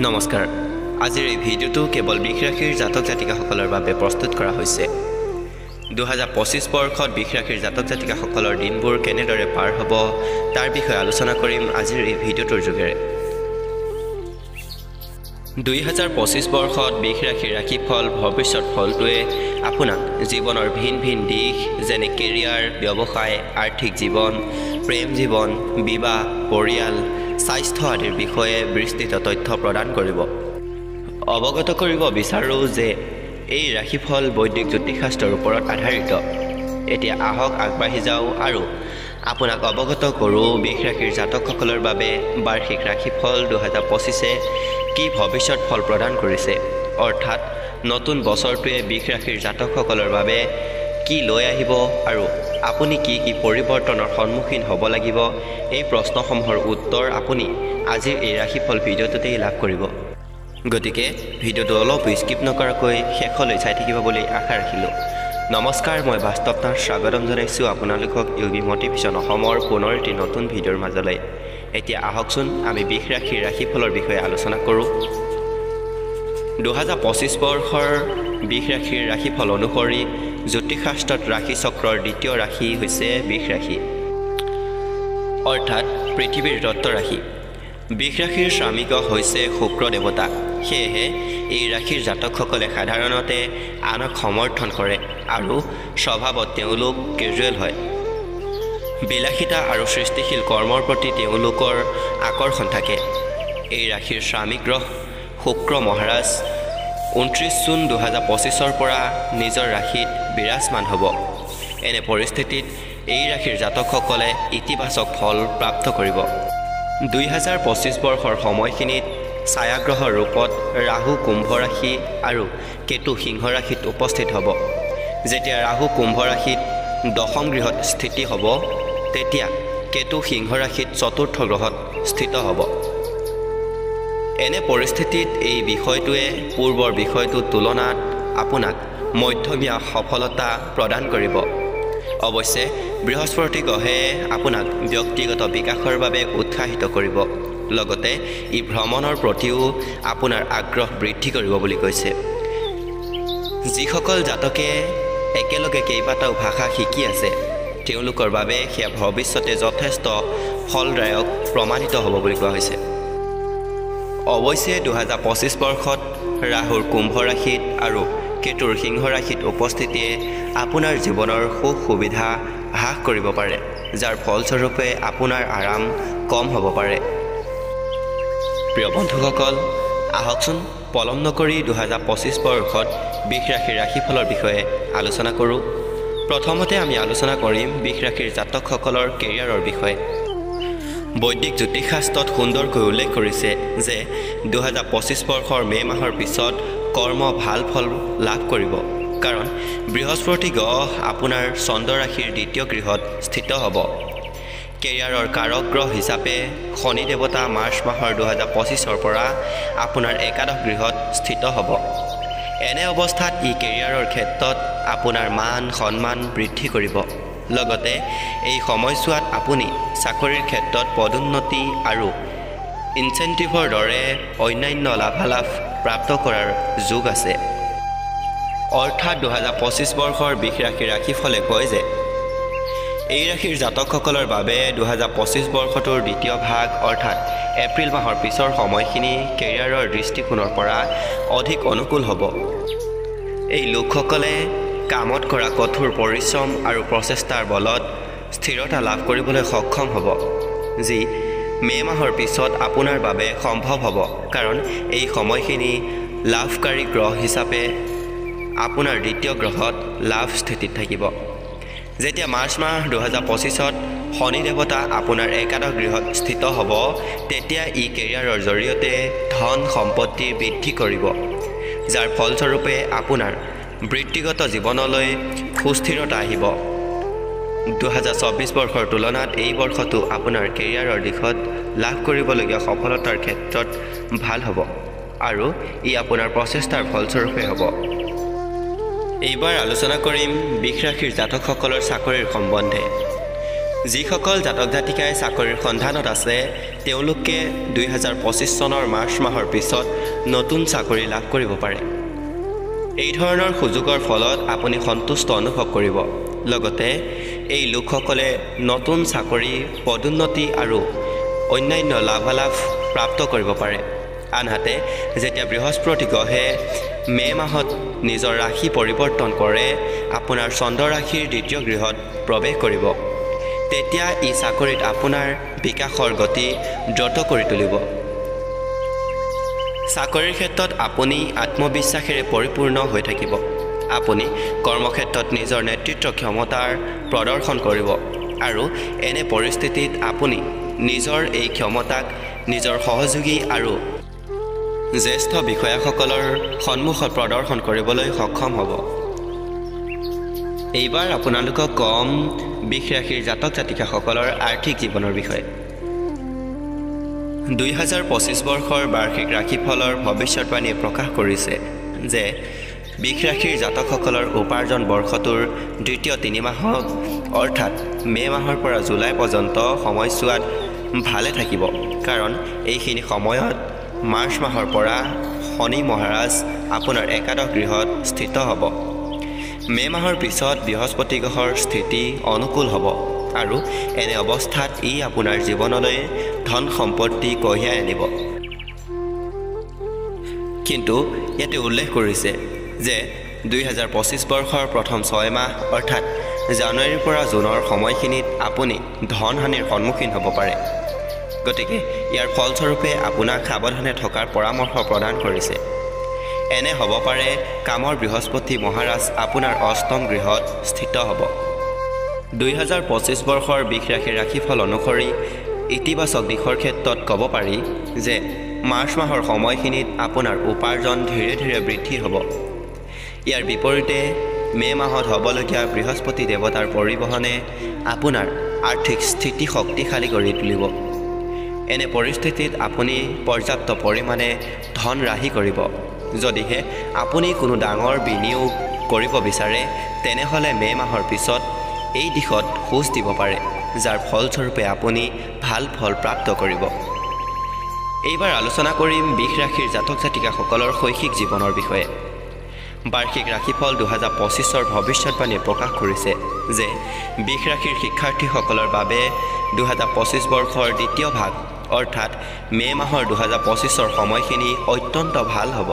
নমস্কাৰ আজিৰ এই ভিডিঅ'টো কেৱল বৃষ ৰাশিৰ জাতক জাতিকাসকলৰ বাবে প্ৰস্তুত কৰা হৈছে 2025 বৰ্ষত বৃষ ৰাশিৰ জাতক জাতিকাসকলৰ দিনবোৰ কেনেদৰে পাৰ হ'ব তাৰ বিষয়ে আলোচনা কৰিম আজিৰ এই ভিডিঅ'টোৰ যোগেৰে 2025 বৰ্ষত বৃষ ৰাশিৰ ৰাশিফল ভৱিষ্যত ফলটোৱে আপোনাক জীৱনৰ ভিন ভিন দিশ যেনে কেৰিয়াৰ ব্যৱসায় আৰ্থিক জীৱন প্ৰেম জীৱন বিবাহ পৰিয়াল স্বাস্থ্য আদিৰ বিষয়ে বিস্তৃত তথ্য প্ৰদান কৰিব অৱগত কৰিব বিচাৰো যে এই ৰাশিফল বৈদিক জ্যোতিষশাস্ত্ৰৰ ওপৰত আধাৰিত এতিয়া আহক আগবাঢ়ি যাওঁ আৰু আপোনাক অৱগত কৰোঁ বৃষ ৰাশিৰ জাতকসকলৰ বাবে বাৰ্ষিক ৰাশিফল 2025 কি ভৱিষ্যত ফল প্ৰদান কৰিছে অৰ্থাৎ নতুন বছৰটোৱে বৃষ ৰাশিৰ জাতকসকলৰ বাবে কি লৈ আহিব আৰু আপুনি কি কি পৰিৱৰ্তনৰ সন্মুখীন হ'ব লাগিব এই প্ৰশ্নসমূহৰ উত্তৰ আপুনি আজিৰ এই ৰাশিফল ভিডিঅ'টোতেই লাভ কৰিব গতিকে ভিডিঅ'টো অলপ স্কিপ নকৰাকৈ শেষলৈ চাই থাকিব বুলি আশা ৰাখিলোঁ নমস্কাৰ মই বাস্তৱতাৰ স্বাগতম জনাইছোঁ আপোনালোকক ইউবি মটিভেশ্যন অসমৰ পুনৰ এটি নতুন ভিডিঅ'ৰ মাজলৈ এতিয়া আহকচোন আমি বৃষ ৰাশিৰ ৰাশিফলৰ বিষয়ে আলোচনা কৰোঁ 2025 বৰ্ষৰ বৃষ ৰাশিৰ ৰাশিফল অনুসৰি জ্যোতিষশাস্ত্ৰত ৰাশি চক্ৰৰ দ্বিতীয় ৰাশি হৈছে বৃষ ৰাশি অৰ্থাৎ পৃথিৱীৰ তত্ত্ব ৰাশি বৃষ ৰাশিৰ স্বামীগ হৈছে শুক্ৰ দেৱতা সেয়েহে এই ৰাশিৰ জাতকসকলে সাধাৰণতে আনক সমৰ্থন কৰে আৰু স্বভাৱত তেওঁলোক কেজুৱেল হয় বিলাসিতা আৰু সৃষ্টিশীল কৰ্মৰ প্ৰতি তেওঁলোকৰ আকৰ্ষণ থাকে এই ৰাশিৰ স্বামী গ্ৰহ শুক্ৰ মহাৰাজ 29 জুন 2025 পৰা নিজৰ ৰাশিত বিৰাজমান হ'ব এনে পৰিস্থিতিত এই ৰাশিৰ জাতকসকলে ইতিবাচক ফল প্ৰাপ্ত কৰিব 2025 বৰ্ষৰ সময়খিনিত ছায়াগ্ৰহৰ ৰূপত ৰাহু কুম্ভ ৰাশি আৰু কেতু সিংহ ৰাশিত উপস্থিত হ'ব যেতিয়া ৰাহু কুম্ভ ৰাশিত দশম গৃহত স্থিতি হ'ব তেতিয়া কেতু সিংহ ৰাশিত চতুৰ্থ গ্ৰহত স্থিত হ'ব এনে পৰিস্থিতিত এই বিষয়টোৱে পূৰ্বৰ বিষয়টোৰ তুলনাত আপোনাক মধ্যমীয়া সফলতা প্ৰদান কৰিব অৱশ্যে বৃহস্পতি গ্ৰহে আপোনাক ব্যক্তিগত বিকাশৰ বাবে উৎসাহিত কৰিব লগতে ই ভ্ৰমণৰ প্ৰতিও আপোনাৰ আগ্ৰহ বৃদ্ধি কৰিব বুলি কৈছে যিসকল জাতকে একেলগে কেইবাটাও ভাষা শিকি আছে তেওঁলোকৰ বাবে সেয়া ভৱিষ্যতে যথেষ্ট ফলদায়ক প্ৰমাণিত হ'ব বুলি কোৱা হৈছে অৱশ্যে 2025 বৰ্ষত ৰাহুৰ কুম্ভ ৰাশিত আৰু কেতুৰ সিংহ ৰাশিত উপস্থিতিয়ে আপোনাৰ জীৱনৰ সুখ সুবিধা হ্ৰাস কৰিব পাৰে যাৰ ফলস্বৰূপে আপোনাৰ আৰাম কম হ'ব পাৰে প্ৰিয় বন্ধুসকল আহকচোন পলম নকৰি 2025 বৰ্ষত বৃষ ৰাশিৰ ৰাশিফলৰ বিষয়ে আলোচনা কৰোঁ প্ৰথমতে আমি আলোচনা কৰিম বৃষ ৰাশিৰ জাতকসকলৰ কেৰিয়াৰৰ বিষয়ে বৈদিক জ্যোতিষশাস্ত্ৰত সুন্দৰকৈ উল্লেখ কৰিছে যে 2025 বৰ্ষৰ মে মাহৰ পিছত কৰ্ম ভাল ফল লাভ কৰিব কাৰণ বৃহস্পতি গ্ৰহ আপোনাৰ চন্দ্ৰ ৰাশিৰ দ্বিতীয় গৃহত স্থিত হ'ব কেৰিয়াৰৰ কাৰক গ্ৰহ হিচাপে শনি দেৱতা মাৰ্চ মাহৰ 2025 পৰা আপোনাৰ একাদশ গৃহত স্থিত হ'ব এনে অৱস্থাত ই কেৰিয়াৰৰ ক্ষেত্ৰত আপোনাৰ মান সন্মান বৃদ্ধি কৰিব লগতে এই সময়ছোৱাত আপুনি চাকৰিৰ ক্ষেত্ৰত পদোন্নতি আৰু ইনচেন্টিভৰ দৰে অন্যান্য লাভালাভ প্ৰাপ্ত কৰাৰ যোগ আছে অৰ্থাৎ 2025 বৰ্ষৰ বৃষ ৰাশিৰ ৰাশিফলে কয় যে এই ৰাশিৰ জাতকসকলৰ বাবে 2025 বৰ্ষটোৰ দ্বিতীয় ভাগ অৰ্থাৎ এপ্ৰিল মাহৰ পিছৰ সময়খিনি কেৰিয়াৰৰ দৃষ্টিকোণৰ পৰা অধিক অনুকূল হ'ব এই লোকসকলে কামত কৰা কঠোৰ পৰিশ্ৰম আৰু প্ৰচেষ্টাৰ বলত স্থিৰতা লাভ কৰিবলৈ সক্ষম হ'ব যি মে মাহৰ পিছত আপোনাৰ বাবে সম্ভৱ হ'ব কাৰণ এই সময়খিনি লাভকাৰী গ্ৰহ হিচাপে আপোনাৰ দ্বিতীয় গ্ৰহত লাভ স্থিতিত থাকিব যেতিয়া মাৰ্চ মাহ 2025 শনি দেৱতা আপোনাৰ একাদশ গৃহত স্থিত হ'ব তেতিয়া ই কেৰিয়াৰৰ জৰিয়তে ধন সম্পত্তি বৃদ্ধি কৰিব যাৰ ফলস্বৰূপে আপোনাৰ বৃত্তিগত জীৱনলৈ সুস্থিৰতা আহিব 2024 বৰ্ষৰ তুলনাত এই বৰ্ষটো আপোনাৰ কেৰিয়াৰৰ দিশত লাভ কৰিবলগীয়া সফলতাৰ ক্ষেত্ৰত ভাল হ'ব আৰু ই আপোনাৰ প্ৰচেষ্টাৰ ফলস্বৰূপে হ'ব এইবাৰ আলোচনা কৰিম বৃষ ৰাশিৰ জাতকসকলৰ চাকৰিৰ সম্বন্ধে যিসকল জাতক জাতিকাই চাকৰিৰ সন্ধানত আছে তেওঁলোকে 2025 চনৰ মাৰ্চ মাহৰ পিছত নতুন চাকৰি লাভ কৰিব পাৰে। এই ধৰণৰ সুযোগৰ ফলত আপুনি সন্তুষ্ট অনুভৱ কৰিব। লগতে এই লোকসকলে নতুন চাকৰি, পদোন্নতি আৰু অন্যান্য লাভালাভ প্ৰাপ্ত কৰিব পাৰে। আনহাতে যেতিয়া বৃহস্পতি গ্ৰহে মে মাহত নিজৰ ৰাশি পৰিৱৰ্তন কৰে, আপোনাৰ চন্দ্ৰ ৰাশিৰ দ্বিতীয় গৃহত প্ৰৱেশ কৰিব, তেতিয়া ই চাকৰিত আপোনাৰ বিকাশৰ গতি দ্ৰুত কৰি তুলিব। চাকৰিৰ ক্ষেত্ৰত আপুনি আত্মবিশ্বাসেৰে পৰিপূৰ্ণ হৈ থাকিব। আপুনি কৰ্মক্ষেত্ৰত নিজৰ নেতৃত্ব ক্ষমতাৰ প্ৰদৰ্শন কৰিব আৰু এনে পৰিস্থিতিত আপুনি নিজৰ এই ক্ষমতাক নিজৰ সহযোগী আৰু জ্যেষ্ঠ বিষয়াসকলৰ সন্মুখত প্ৰদৰ্শন কৰিবলৈ সক্ষম হ'ব। এইবাৰ আপোনালোকক কম বৃষ ৰাশিৰ জাতক জাতিকাসকলৰ আৰ্থিক জীৱনৰ বিষয়ে। 2025 বৰ্ষৰ বাৰ্ষিক ৰাশিফলৰ ভৱিষ্যতবাণীয়ে প্ৰকাশ কৰিছে যে বৃষ ৰাশিৰ জাতকসকলৰ উপাৰ্জন বৰ্ষটোৰ দ্বিতীয় 3 মাহত অৰ্থাৎ মে মাহৰ পৰা জুলাই পৰ্যন্ত সময়ছোৱাত ভালে থাকিব, কাৰণ এইখিনি সময়ত মাৰ্চ মাহৰ পৰা শনি মহাৰাজ আপোনাৰ একাদশ গৃহত স্থিত হ'ব। মে মাহৰ পিছত বৃহস্পতি গ্ৰহৰ স্থিতি অনুকূল হ'ব আৰু এনে অৱস্থাত ই আপোনাৰ জীৱনলৈ ধন সম্পত্তি কঢ়িয়াই আনিব। কিন্তু ইয়াতে উল্লেখ কৰিছে যে 2025 বৰ্ষৰ প্ৰথম 6 মাহ অৰ্থাৎ জানুৱাৰীৰ পৰা জুনৰ সময়খিনিত আপুনি ধন হানিৰ সন্মুখীন হ'ব পাৰে। গতিকে ইয়াৰ ফলস্বৰূপে আপোনাক সাৱধানে থকাৰ পৰামৰ্শ প্ৰদান কৰিছে। এনে হ'ব পাৰে কামৰ বৃহস্পতি মহাৰাজ আপোনাৰ অষ্টম গৃহত স্থিত হ'ব। 2025 বৰ্ষৰ বৃষ ৰাশিৰ ৰাশিফল অনুসৰি ইতিবাচক দিশৰ ক্ষেত্ৰত ক'ব পাৰি যে মাৰ্চ মাহৰ সময়খিনিত আপোনাৰ উপাৰ্জন ধীৰে ধীৰে বৃদ্ধি হ'ব। ইয়াৰ বিপৰীতে মে মাহত হ'বলগীয়া বৃহস্পতি দেৱতাৰ পৰিবহণে আপোনাৰ আৰ্থিক স্থিতি শক্তিশালী কৰি তুলিব। এনে পৰিস্থিতিত আপুনি পৰ্যাপ্ত পৰিমাণে ধন ৰাহি কৰিব। যদিহে আপুনি কোনো ডাঙৰ বিনিয়োগ কৰিব বিচাৰে, তেনেহ'লে মে মাহৰ পিছত এই দিশত খোজ দিব পাৰে, যাৰ ফলস্বৰূপে আপুনি ভাল ফল প্ৰাপ্ত কৰিব। এইবাৰ আলোচনা কৰিম বৃষ ৰাশিৰ জাতক জাতিকাসকলৰ শৈক্ষিক জীৱনৰ বিষয়ে। বাৰ্ষিক ৰাশিফল 2025ৰ ভৱিষ্যতবাণীয়ে প্ৰকাশ কৰিছে যে বৃষ ৰাশিৰ শিক্ষাৰ্থীসকলৰ বাবে 2025 বৰ্ষৰ দ্বিতীয় ভাগ অৰ্থাৎ মে মাহৰ 2025ৰ সময়খিনি অত্যন্ত ভাল হ'ব।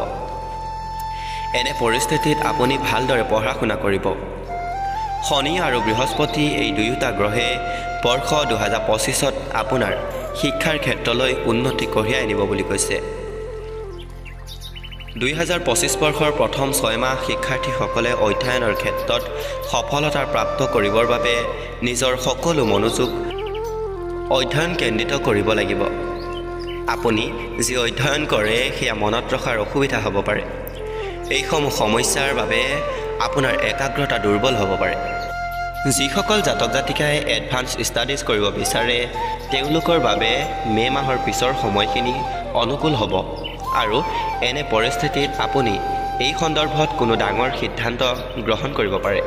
এনে পৰিস্থিতিত আপুনি ভালদৰে পঢ়া শুনা কৰিব। শনি আৰু বৃহস্পতি এই দুয়োটা গ্ৰহে বৰ্ষ 2025ত আপোনাৰ শিক্ষাৰ ক্ষেত্ৰলৈ উন্নতি কঢ়িয়াই আনিব বুলি কৈছে। 2025 বৰ্ষৰ প্ৰথম 6 মাহ শিক্ষাৰ্থীসকলে অধ্যয়নৰ ক্ষেত্ৰত সফলতা প্ৰাপ্ত কৰিবৰ বাবে নিজৰ সকলো মনোযোগ অধ্যয়ন কেন্দ্ৰিত কৰিব লাগিব। আপুনি যি অধ্যয়ন কৰে সেয়া মনত ৰখাৰ অসুবিধা হ'ব পাৰে। এইসমূহ সমস্যাৰ বাবে আপোনাৰ একাগ্ৰতা দুৰ্বল হ'ব পাৰে। যিসকল জাতক জাতিকাই এডভান্স ষ্টাডিজ কৰিব বিচাৰে তেওঁলোকৰ বাবে মে মাহৰ পিছৰ সময়খিনি অনুকূল হ'ব আৰু এনে পৰিস্থিতিত আপুনি এই সন্দৰ্ভত কোনো ডাঙৰ সিদ্ধান্ত গ্ৰহণ কৰিব পাৰে।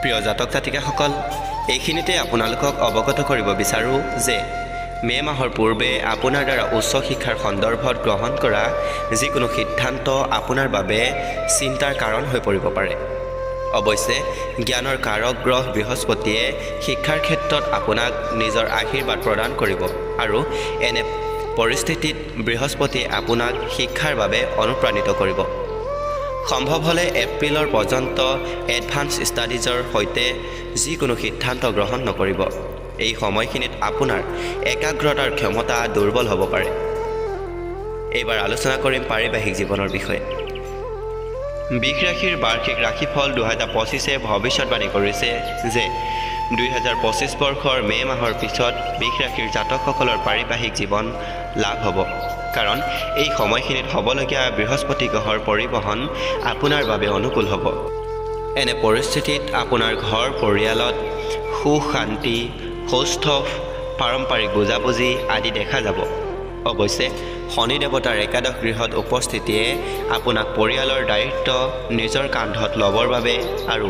প্ৰিয় জাতক জাতিকাসকল, এইখিনিতে আপোনালোকক অৱগত কৰিব বিচাৰোঁ যে মে মাহৰ পূৰ্বে আপোনাৰ দ্বাৰা উচ্চ শিক্ষাৰ সন্দৰ্ভত গ্ৰহণ কৰা যিকোনো সিদ্ধান্ত আপোনাৰ বাবে চিন্তাৰ কাৰণ হৈ পৰিব পাৰে। অৱশ্যে জ্ঞানৰ কাৰক গ্ৰহ বৃহস্পতিয়ে শিক্ষাৰ ক্ষেত্ৰত আপোনাক নিজৰ আশীৰ্বাদ প্ৰদান কৰিব আৰু এনে পৰিস্থিতিত বৃহস্পতিয়ে আপোনাক শিক্ষাৰ বাবে অনুপ্ৰাণিত কৰিব। সম্ভৱ হ'লে এপ্ৰিলৰ পৰ্যন্ত এডভান্স ষ্টাডিজৰ সৈতে যিকোনো সিদ্ধান্ত গ্ৰহণ নকৰিব। এই সময়খিনিত আপোনাৰ একাগ্ৰতাৰ ক্ষমতা দুৰ্বল হ'ব পাৰে। এইবাৰ আলোচনা কৰিম পাৰিবাৰিক জীৱনৰ বিষয়ে। বৃষ ৰাশিৰ বাৰ্ষিক ৰাশিফল 2025 ভৱিষ্যতবাণী কৰিছে যে 2025 বৰ্ষৰ মে মাহৰ পিছত বৃষ ৰাশিৰ জাতকসকলৰ পাৰিবাৰিক জীৱন লাভ হ'ব, কাৰণ এই সময়খিনিত হ'বলগীয়া বৃহস্পতি গ্ৰহৰ পৰিবহণ আপোনাৰ বাবে অনুকূল হ'ব। এনে পৰিস্থিতিত আপোনাৰ ঘৰ পৰিয়ালত সুখ শান্তি, সৌষ্ঠৱ, পাৰম্পৰিক বুজাবুজি আদি দেখা যাব। অৱশ্যে শনি দেৱতাৰ একাদশ গৃহত উপস্থিতিয়ে আপোনাক পৰিয়ালৰ দায়িত্ব নিজৰ কান্ধত ল'বৰ বাবে আৰু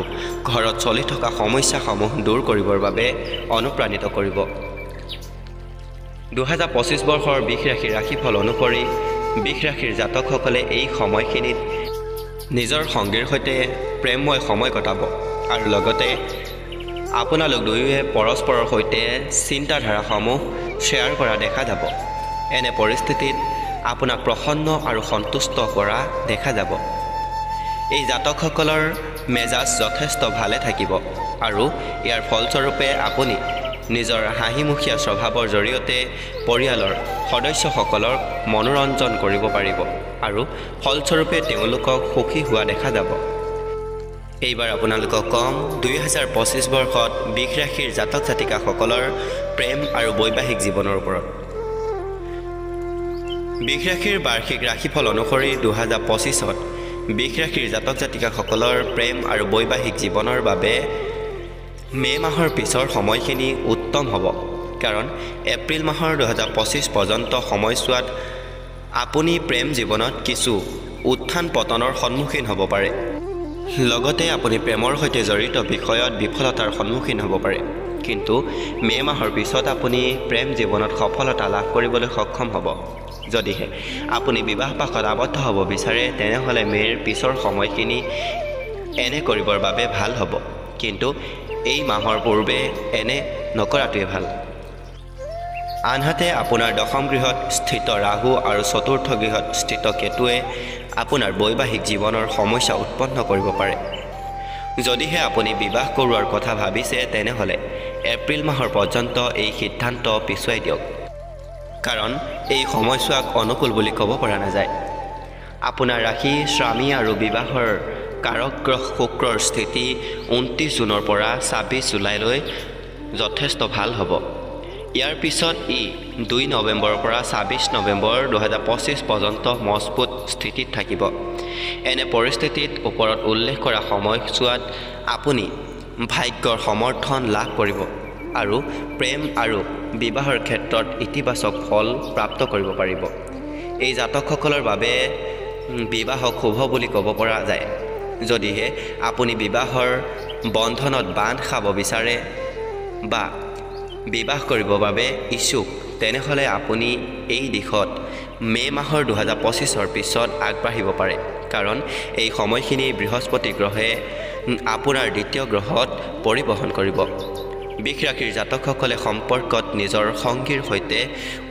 ঘৰত চলি থকা সমস্যাসমূহ দূৰ কৰিবৰ বাবে অনুপ্ৰাণিত কৰিব। 2025 বৰ্ষৰ বৃষ ৰাশিৰ ৰাশিফল অনুসৰি বৃষ ৰাশিৰ জাতকসকলে এই সময়খিনিত নিজৰ সংগীৰ সৈতে প্ৰেমময় সময় কটাব আৰু লগতে আপোনালোক দুয়োৱে পৰস্পৰৰ সৈতে চিন্তাধাৰাসমূহ শ্বেয়াৰ কৰা দেখা যাব। এনে পৰিস্থিতিত আপোনাক প্ৰসন্ন আৰু সন্তুষ্ট কৰা দেখা যাব। এই জাতকসকলৰ মেজাজ যথেষ্ট ভালে থাকিব আৰু ইয়াৰ ফলস্বৰূপে আপুনি নিজৰ হাঁহিমুখীয়া স্বভাৱৰ জৰিয়তে পৰিয়ালৰ সদস্যসকলক মনোৰঞ্জন কৰিব পাৰিব আৰু ফলস্বৰূপে তেওঁলোকক সুখী হোৱা দেখা যাব। এইবাৰ আপোনালোকক কম 2025 বৰ্ষত বৃষ ৰাশিৰ জাতক জাতিকাসকলৰ প্ৰেম আৰু বৈবাহিক জীৱনৰ ওপৰত। বৃষ ৰাশিৰ বাৰ্ষিক ৰাশিফল অনুসৰি 2025ত বৃষ ৰাশিৰ জাতক জাতিকাসকলৰ প্ৰেম আৰু বৈবাহিক জীৱনৰ বাবে মে' মাহৰ পিছৰ সময়খিনি উত্তম হ'ব, কাৰণ এপ্ৰিল মাহৰ 2025 পৰ্যন্ত সময়ছোৱাত আপুনি প্ৰেম জীৱনত কিছু উত্থান পতনৰ সন্মুখীন হ'ব পাৰে। লগতে আপুনি প্ৰেমৰ সৈতে জড়িত বিষয়ত বিফলতাৰ সন্মুখীন হ'ব পাৰে, কিন্তু মে' মাহৰ পিছত আপুনি প্ৰেম জীৱনত সফলতা লাভ কৰিবলৈ সক্ষম হ'ব। যদিহে আপুনি বিবাহপাশত আবদ্ধ হ'ব বিচাৰে তেনেহ'লে মে'ৰ পিছৰ সময়খিনি এনে কৰিবৰ বাবে ভাল হ'ব, কিন্তু এই মাহৰ পূৰ্বে এনে নকৰাটোৱে ভাল। আনহাতে আপোনাৰ দশম গৃহত স্থিত ৰাহু আৰু চতুৰ্থ গৃহত স্থিত কেতুৱে আপোনাৰ বৈবাহিক জীৱনৰ সমস্যা উৎপন্ন কৰিব পাৰে। যদিহে আপুনি বিবাহ কৰোৱাৰ কথা ভাবিছে তেনেহ'লে এপ্ৰিল মাহৰ পৰ্যন্ত এই সিদ্ধান্ত পিছুৱাই দিয়ক, কাৰণ এই সময়ছোৱাক অনুকূল বুলি ক'ব পৰা নাযায়। আপোনাৰ ৰাশি স্বামী আৰু বিবাহৰ কাৰক গ্ৰহ শুক্ৰৰ স্থিতি 29 জুনৰ পৰা 26 জুলাইলৈ যথেষ্ট ভাল হ'ব। ইয়াৰ পিছত ই 2 নৱেম্বৰৰ পৰা 26 নৱেম্বৰ 2025 পৰ্যন্ত মজবুত স্থিতিত থাকিব। এনে পৰিস্থিতিত ওপৰত উল্লেখ কৰা সময়ছোৱাত আপুনি ভাগ্যৰ সমৰ্থন লাভ কৰিব আৰু প্ৰেম আৰু বিবাহৰ ক্ষেত্ৰত ইতিবাচক ফল প্ৰাপ্ত কৰিব পাৰিব। এই জাতকসকলৰ বাবে বিবাহক শুভ বুলি ক'ব পৰা যায়। যদিহে আপুনি বিবাহৰ বন্ধনত বান্ধ খাব বিচাৰে বা বিবাহ কৰিবৰ বাবে ইচ্ছুক তেনেহ'লে আপুনি এই দিশত মে' মাহৰ 2025ৰ পিছত আগবাঢ়িব পাৰে, কাৰণ এই সময়খিনি বৃহস্পতি গ্ৰহে আপোনাৰ দ্বিতীয় গ্ৰহত পৰিবহন কৰিব। বৃষ ৰাশিৰ জাতকসকলে সম্পৰ্কত নিজৰ সংগীৰ সৈতে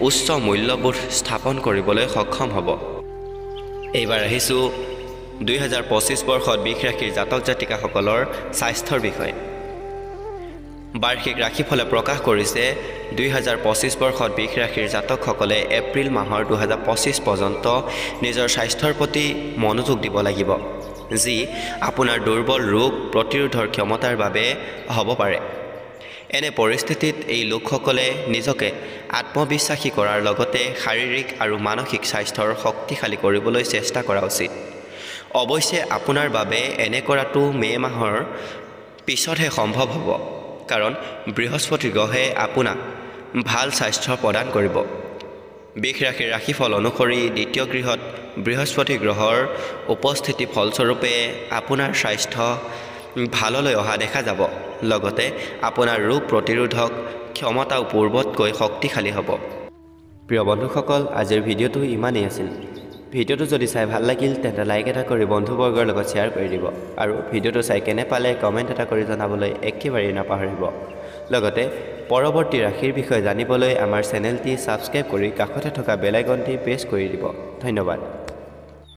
উচ্চ মূল্যবোধ স্থাপন কৰিবলৈ সক্ষম হ'ব। এইবাৰ আহিছোঁ 2025 বৰ্ষত বৃষ ৰাশিৰ জাতক জাতিকাসকলৰ স্বাস্থ্যৰ বিষয়ে। বাৰ্ষিক ৰাশিফলে প্ৰকাশ কৰিছে 2025 বৰ্ষত বৃষ ৰাশিৰ জাতকসকলে এপ্ৰিল মাহৰ 2025 পৰ্যন্ত নিজৰ স্বাস্থ্যৰ প্ৰতি মনোযোগ দিব লাগিব, যি আপোনাৰ দুৰ্বল ৰোগ প্ৰতিৰোধৰ ক্ষমতাৰ বাবে হ'ব পাৰে। এনে পৰিস্থিতিত এই লোকসকলে নিজকে আত্মবিশ্বাসী কৰাৰ লগতে শাৰীৰিক আৰু মানসিক স্বাস্থ্যৰ শক্তিশালী কৰিবলৈ চেষ্টা কৰা উচিত। অৱশ্যে আপোনাৰ বাবে এনে কৰাটো মে' মাহৰ পিছতহে সম্ভৱ হ'ব, কাৰণ বৃহস্পতি গ্ৰহে আপোনাক ভাল স্বাস্থ্য প্ৰদান কৰিব। বৃষ ৰাশিৰ ৰাশিফল অনুসৰি দ্বিতীয় গৃহত বৃহস্পতি গ্ৰহৰ উপস্থিতি ফলস্বৰূপে আপোনাৰ স্বাস্থ্য ভাললৈ অহা দেখা যাব, লগতে আপোনাৰ ৰোগ প্ৰতিৰোধক ক্ষমতাও পূৰ্বতকৈ শক্তিশালী হ'ব। প্ৰিয় বন্ধুসকল, আজিৰ ভিডিঅ'টো ইমানেই আছিল। ভিডিঅ'টো যদি চাই ভাল লাগিল তেন্তে লাইক এটা কৰি বন্ধুবৰ্গৰ লগত শ্বেয়াৰ কৰি দিব আৰু ভিডিঅ'টো চাই কেনে পালে কমেণ্ট এটা কৰি জনাবলৈ একেবাৰেই নাপাহৰিব। লগতে পৰৱৰ্তী ৰাশিৰ বিষয়ে জানিবলৈ আমাৰ চেনেলটি ছাবস্ক্ৰাইব কৰি কাষতে থকা বেল আইকনটি প্ৰেছ কৰি দিব। ধন্যবাদ।